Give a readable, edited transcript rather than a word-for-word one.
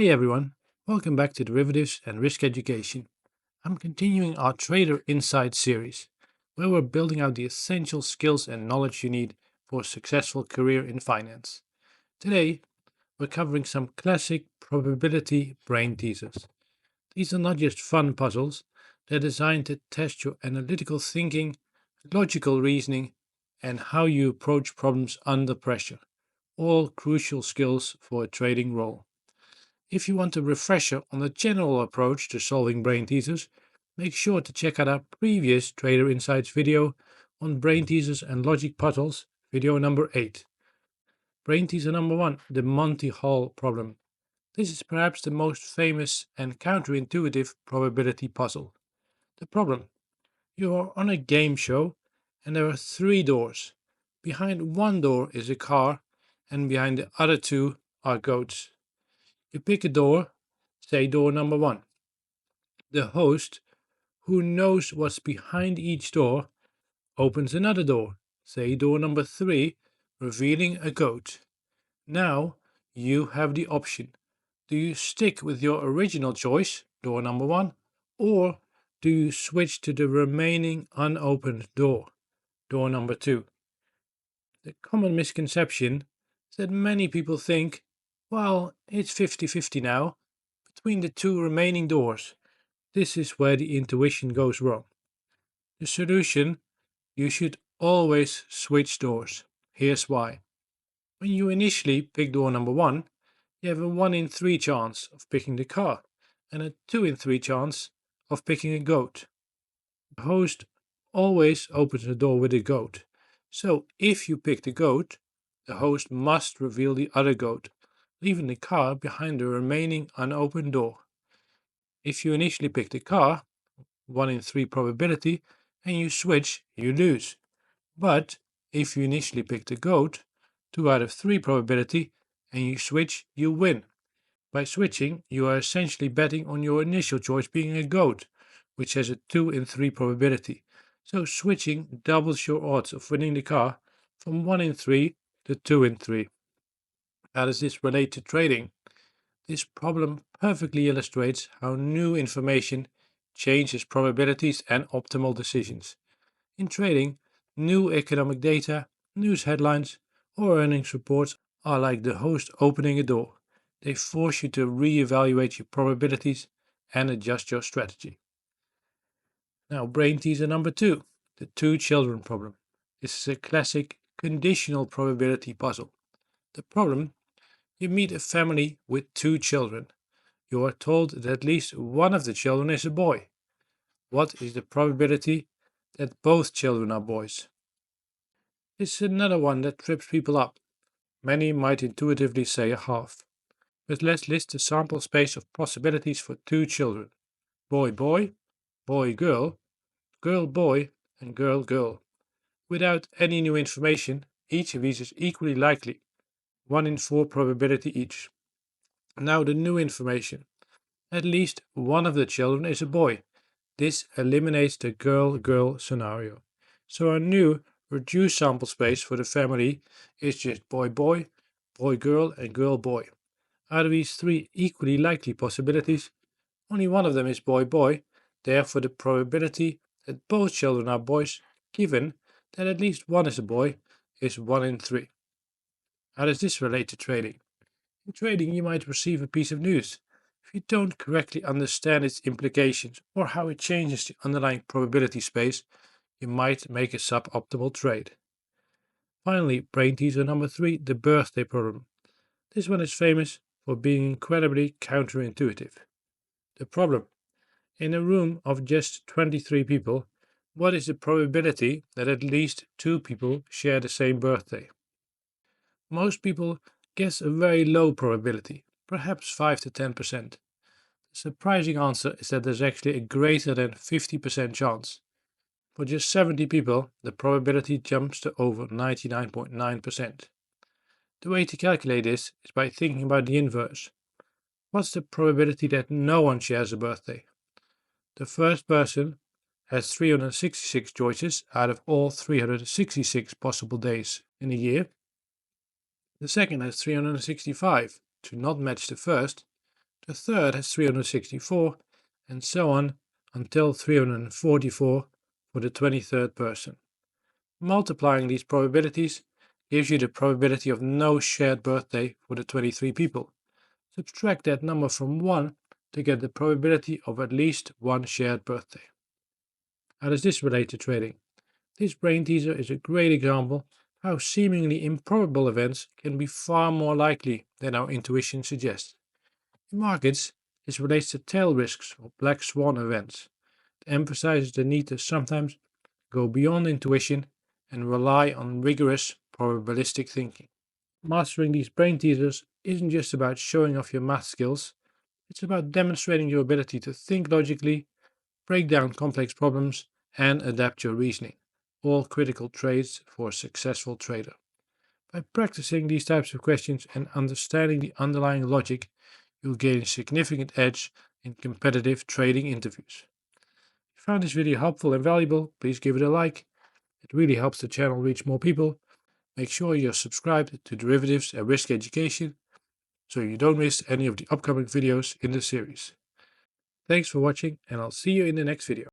Hey everyone, welcome back to Derivatives and Risk Education. I'm continuing our Trader Insight series, where we're building out the essential skills and knowledge you need for a successful career in finance. Today, we're covering some classic probability brain teasers. These are not just fun puzzles, they're designed to test your analytical thinking, logical reasoning, and how you approach problems under pressure, all crucial skills for a trading role. If you want a refresher on the general approach to solving brain teasers, make sure to check out our previous Trader Insights video on brain teasers and logic puzzles, video number 8. Brain teaser number 1, the Monty Hall Problem. This is perhaps the most famous and counterintuitive probability puzzle. The problem: you are on a game show and there are 3 doors. Behind one door is a car and behind the other 2 are goats. You pick a door, say door number 1. The host, who knows what's behind each door, opens another door, say door number 3, revealing a goat. Now you have the option. Do you stick with your original choice, door number 1, or do you switch to the remaining unopened door, door number 2? The common misconception is that many people think, well, it's 50-50 now, between the 2 remaining doors. This is where the intuition goes wrong. The solution: you should always switch doors. Here's why. When you initially pick door number 1, you have a 1 in 3 chance of picking the car and a 2 in 3 chance of picking a goat. The host always opens the door with a goat. So if you pick the goat, the host must reveal the other goat, leaving the car behind the remaining unopened door. If you initially pick the car, 1 in 3 probability, and you switch, you lose. But if you initially pick the goat, 2 out of 3 probability, and you switch, you win. By switching, you are essentially betting on your initial choice being a goat, which has a 2 in 3 probability. So switching doubles your odds of winning the car from 1 in 3 to 2 in 3. How does this relate to trading? This problem perfectly illustrates how new information changes probabilities and optimal decisions. In trading, new economic data, news headlines, or earnings reports are like the host opening a door. They force you to re-evaluate your probabilities and adjust your strategy. Now, brain teaser number 2, the 2 children problem. This is a classic conditional probability puzzle. The problem: you meet a family with 2 children. You are told that at least one of the children is a boy. What is the probability that both children are boys? This is another one that trips people up. Many might intuitively say a half. But let's list the sample space of possibilities for 2 children: boy boy, boy girl, girl boy, and girl girl. Without any new information, each of these is equally likely, 1 in 4 probability each. Now the new information: at least one of the children is a boy. This eliminates the girl-girl scenario. So our new reduced sample space for the family is just boy-boy, boy-girl, and girl-boy. Out of these 3 equally likely possibilities, only one of them is boy-boy. Therefore, the probability that both children are boys, given that at least one is a boy, is 1 in 3. How does this relate to trading? In trading, you might receive a piece of news. If you don't correctly understand its implications or how it changes the underlying probability space, you might make a suboptimal trade. Finally, brain teaser number 3, the birthday problem. This one is famous for being incredibly counterintuitive. The problem: in a room of just 23 people, what is the probability that at least 2 people share the same birthday? Most people guess a very low probability, perhaps 5 to 10%. The surprising answer is that there's actually a greater than 50% chance. For just 70 people, the probability jumps to over 99.9%. The way to calculate this is by thinking about the inverse. What's the probability that no one shares a birthday? The first person has 366 choices out of all 366 possible days in a year. The second has 365 to not match the first, a third has 364, and so on until 344 for the 23rd person. Multiplying these probabilities gives you the probability of no shared birthday for the 23 people. Subtract that number from 1 to get the probability of at least one shared birthday. How does this relate to trading? This brain teaser is a great example how seemingly improbable events can be far more likely than our intuition suggests. In markets, this relates to tail risks or black swan events. It emphasizes the need to sometimes go beyond intuition and rely on rigorous probabilistic thinking. Mastering these brain teasers isn't just about showing off your math skills, it's about demonstrating your ability to think logically, break down complex problems, and adapt your reasoning, all critical traits for a successful trader. By practicing these types of questions and understanding the underlying logic, you'll gain a significant edge in competitive trading interviews. If you found this video helpful and valuable, please give it a like. It really helps the channel reach more people. Make sure you're subscribed to Derivatives and Risk Education so you don't miss any of the upcoming videos in the series. Thanks for watching, and I'll see you in the next video.